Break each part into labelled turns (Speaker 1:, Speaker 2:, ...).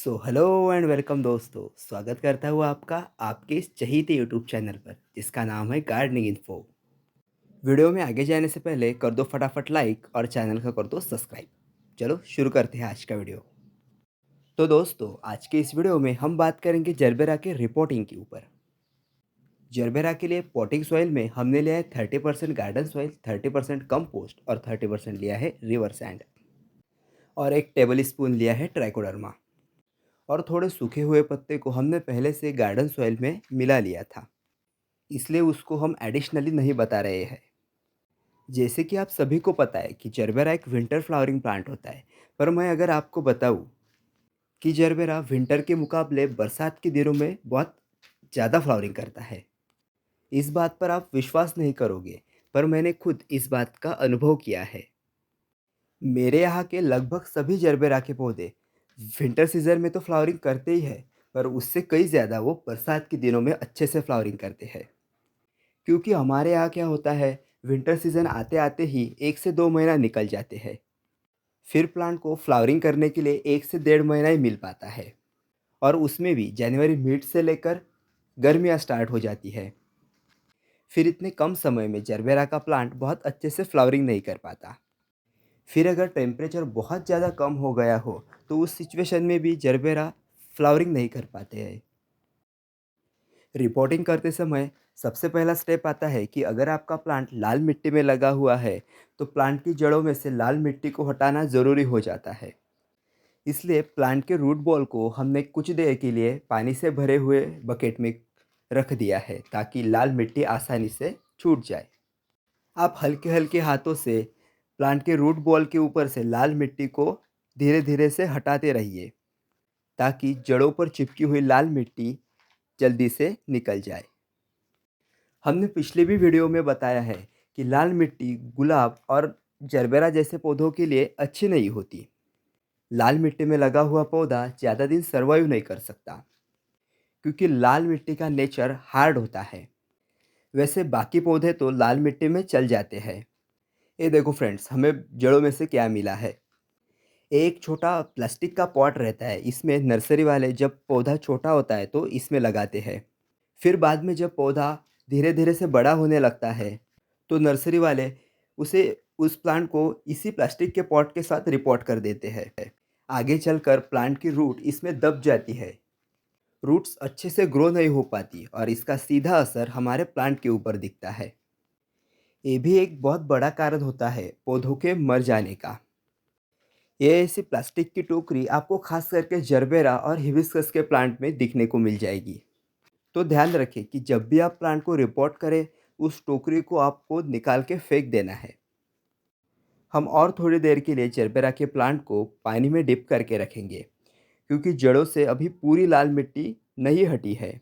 Speaker 1: So hello and welcome दोस्तों। स्वागत करता हूँ आपका आपके इस चहीते यूट्यूब चैनल पर जिसका नाम है गार्डनिंग इन्फो। वीडियो में आगे जाने से पहले कर दो फटाफट लाइक और चैनल का कर दो सब्सक्राइब। चलो शुरू करते हैं आज का वीडियो। तो दोस्तों, आज के इस वीडियो में हम बात करेंगे जरबेरा के रिपोर्टिंग के ऊपर। जरबेरा के लिए पॉटिंग सॉइल में हमने लिया है 30% गार्डन सॉइल, 30% कंपोस्ट और 30% लिया है रिवर सैंड और 1 टेबल स्पून लिया है ट्राइकोडर्मा। और थोड़े सूखे हुए पत्ते को हमने पहले से गार्डन सॉइल में मिला लिया था, इसलिए उसको हम एडिशनली नहीं बता रहे हैं। जैसे कि आप सभी को पता है कि जरबेरा एक विंटर फ्लावरिंग प्लांट होता है, पर मैं अगर आपको बताऊं कि जरबेरा विंटर के मुकाबले बरसात के दिनों में बहुत ज़्यादा फ्लावरिंग करता है, इस बात पर आप विश्वास नहीं करोगे, पर मैंने खुद इस बात का अनुभव किया है। मेरे यहाँ के लगभग सभी जरबेरा के पौधे विंटर सीजन में तो फ्लावरिंग करते ही है, पर उससे कई ज़्यादा वो बरसात के दिनों में अच्छे से फ्लावरिंग करते हैं। क्योंकि हमारे यहाँ क्या होता है, विंटर सीजन आते आते ही 1 से 2 महीना निकल जाते हैं। फिर प्लांट को फ्लावरिंग करने के लिए 1 से 1.5 महीना ही मिल पाता है, और उसमें भी जनवरी मिड से लेकर गर्मियाँ स्टार्ट हो जाती है। फिर इतने कम समय में जरबेरा का प्लांट बहुत अच्छे से फ्लावरिंग नहीं कर पाता। फिर अगर टेम्परेचर बहुत ज़्यादा कम हो गया हो तो उस सिचुएशन में भी जरबेरा फ्लावरिंग नहीं कर पाते हैं। रिपोर्टिंग करते समय सबसे पहला स्टेप आता है कि अगर आपका प्लांट लाल मिट्टी में लगा हुआ है तो प्लांट की जड़ों में से लाल मिट्टी को हटाना ज़रूरी हो जाता है। इसलिए प्लांट के रूट बॉल को हमने कुछ देर के लिए पानी से भरे हुए बकेट में रख दिया है ताकि लाल मिट्टी आसानी से छूट जाए। आप हल्के हल्के हाथों से प्लांट के रूट बॉल के ऊपर से लाल मिट्टी को धीरे धीरे से हटाते रहिए ताकि जड़ों पर चिपकी हुई लाल मिट्टी जल्दी से निकल जाए। हमने पिछले भी वीडियो में बताया है कि लाल मिट्टी गुलाब और जरबेरा जैसे पौधों के लिए अच्छी नहीं होती। लाल मिट्टी में लगा हुआ पौधा ज़्यादा दिन सर्वाइव नहीं कर सकता, क्योंकि लाल मिट्टी का नेचर हार्ड होता है। वैसे बाकी पौधे तो लाल मिट्टी में चल जाते हैं। ये देखो फ्रेंड्स, हमें जड़ों में से क्या मिला है। एक छोटा प्लास्टिक का पॉट रहता है, इसमें नर्सरी वाले जब पौधा छोटा होता है तो इसमें लगाते हैं। फिर बाद में जब पौधा धीरे धीरे से बड़ा होने लगता है तो नर्सरी वाले उसे उस प्लांट को इसी प्लास्टिक के पॉट के साथ रिपोर्ट कर देते हैं। आगे चलकर प्लांट की रूट इसमें दब जाती है, रूट्स अच्छे से ग्रो नहीं हो पाती और इसका सीधा असर हमारे प्लांट के ऊपर दिखता है। ये भी एक बहुत बड़ा कारण होता है पौधों के मर जाने का। ये ऐसी प्लास्टिक की टोकरी आपको खास करके जरबेरा और हिबिस्कस के प्लांट में दिखने को मिल जाएगी। तो ध्यान रखें कि जब भी आप प्लांट को रिपोर्ट करें, उस टोकरी को आपको निकाल के फेंक देना है। हम और थोड़ी देर के लिए जरबेरा के प्लांट को पानी में डिप करके रखेंगे, क्योंकि जड़ों से अभी पूरी लाल मिट्टी नहीं हटी है।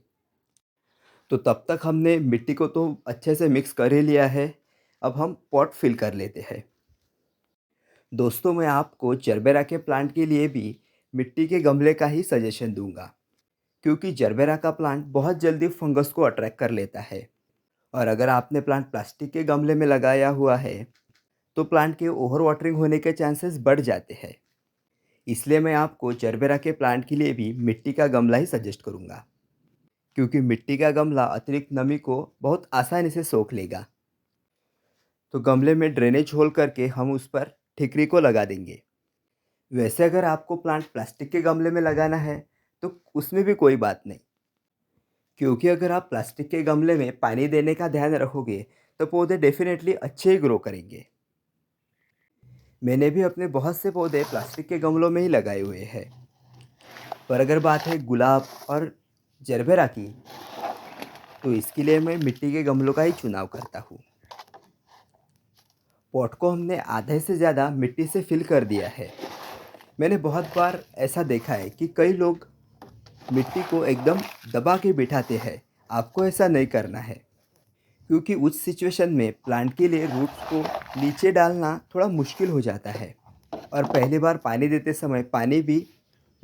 Speaker 1: तो तब तक हमने मिट्टी को तो अच्छे से मिक्स कर ही लिया है। अब हम पॉट फिल कर लेते हैं। दोस्तों, मैं आपको जरबेरा के प्लांट के लिए भी मिट्टी के गमले का ही सजेशन दूंगा, क्योंकि जरबेरा का प्लांट बहुत जल्दी फंगस को अट्रैक्ट कर लेता है। और अगर आपने प्लांट प्लास्टिक के गमले में लगाया हुआ है तो प्लांट के ओवर वाटरिंग होने के चांसेस बढ़ जाते हैं। इसलिए मैं आपको जरबेरा के प्लांट के लिए भी मिट्टी का गमला ही सजेस्ट करूंगा, क्योंकि मिट्टी का गमला अतिरिक्त नमी को बहुत आसानी से सोख लेगा। तो गमले में ड्रेनेज होल करके हम उस पर ठिकरी को लगा देंगे। वैसे अगर आपको प्लांट प्लास्टिक के गमले में लगाना है तो उसमें भी कोई बात नहीं, क्योंकि अगर आप प्लास्टिक के गमले में पानी देने का ध्यान रखोगे तो पौधे डेफिनेटली अच्छे ही ग्रो करेंगे। मैंने भी अपने बहुत से पौधे प्लास्टिक के गमलों में ही लगाए हुए हैं, पर अगर बात है गुलाब और जरबेरा की तो इसके लिए मैं मिट्टी के गमलों का ही चुनाव करता हूँ। पॉट को हमने आधे से ज़्यादा मिट्टी से फिल कर दिया है। मैंने बहुत बार ऐसा देखा है कि कई लोग मिट्टी को एकदम दबा के बिठाते हैं। आपको ऐसा नहीं करना है, क्योंकि उस सिचुएशन में प्लांट के लिए रूट्स को नीचे डालना थोड़ा मुश्किल हो जाता है, और पहली बार पानी देते समय पानी भी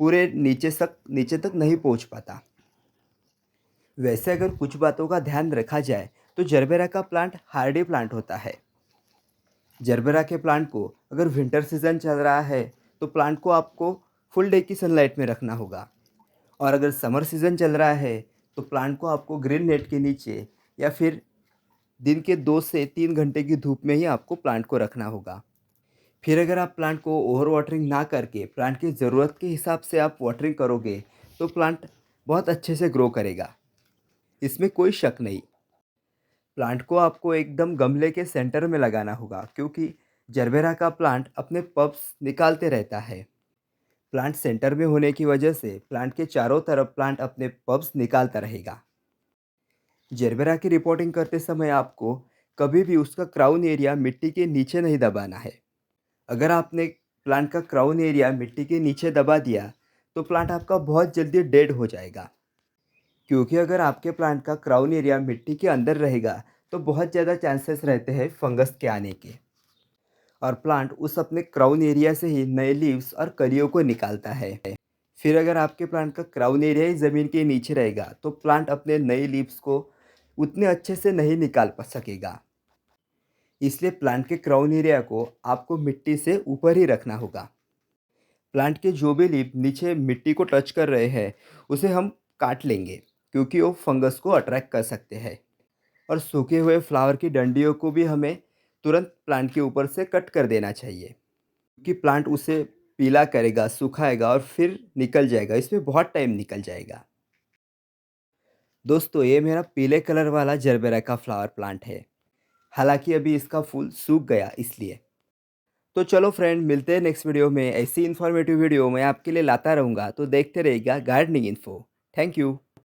Speaker 1: पूरे नीचे तक नहीं पहुंच पाता। वैसे अगर कुछ बातों का ध्यान रखा जाए तो जरबेरा का प्लांट हार्डी प्लांट होता है। जरबेरा के प्लांट को अगर विंटर सीजन चल रहा है तो प्लांट को आपको फुल डे की सनलाइट में रखना होगा। और अगर समर सीज़न चल रहा है तो प्लांट को आपको ग्रीन नेट के नीचे या फिर दिन के 2 से 3 घंटे की धूप में ही आपको प्लांट को रखना होगा। फिर अगर आप प्लांट को ओवर वाटरिंग ना करके प्लांट की ज़रूरत के हिसाब से आप वाटरिंग करोगे तो प्लांट बहुत अच्छे से ग्रो करेगा, इसमें कोई शक नहीं। प्लांट को आपको एकदम गमले के सेंटर में लगाना होगा क्योंकि जरबेरा का प्लांट अपने पल्प्स निकालते रहता है। प्लांट सेंटर में होने की वजह से प्लांट के चारों तरफ प्लांट अपने पल्प्स निकालता रहेगा। जरबेरा की रिपोर्टिंग करते समय आपको कभी भी उसका क्राउन एरिया मिट्टी के नीचे नहीं दबाना है। अगर आपने प्लांट का क्राउन एरिया मिट्टी के नीचे दबा दिया तो प्लांट आपका बहुत जल्दी डेड हो जाएगा, क्योंकि अगर आपके प्लांट का क्राउन एरिया मिट्टी के अंदर रहेगा तो बहुत ज़्यादा चांसेस रहते हैं फंगस के आने के, और प्लांट उस अपने क्राउन एरिया से ही नए लीव्स और कलियों को निकालता है। फिर अगर आपके प्लांट का क्राउन एरिया ही ज़मीन के नीचे रहेगा तो प्लांट अपने नए लीव्स को उतने अच्छे से नहीं निकाल पा सकेगा। इसलिए प्लांट के क्राउन एरिया को आपको मिट्टी से ऊपर ही रखना होगा। प्लांट के जो भी लीफ नीचे मिट्टी को टच कर रहे हैं उसे हम काट लेंगे, क्योंकि वो फंगस को अट्रैक्ट कर सकते हैं। और सूखे हुए फ्लावर की डंडियों को भी हमें तुरंत प्लांट के ऊपर से कट कर देना चाहिए, क्योंकि प्लांट उसे पीला करेगा, सुखाएगा और फिर निकल जाएगा, इसमें बहुत टाइम निकल जाएगा। दोस्तों, ये मेरा पीले कलर वाला जरबेरा का फ्लावर प्लांट है। हालांकि अभी इसका फूल सूख गया इसलिए। तो चलो फ्रेंड, मिलते हैं नेक्स्ट वीडियो में। ऐसी इन्फॉर्मेटिव वीडियो मैं आपके लिए लाता रहूँगा, तो देखते रहिएगा गार्डनिंग इन्फो। Thank you.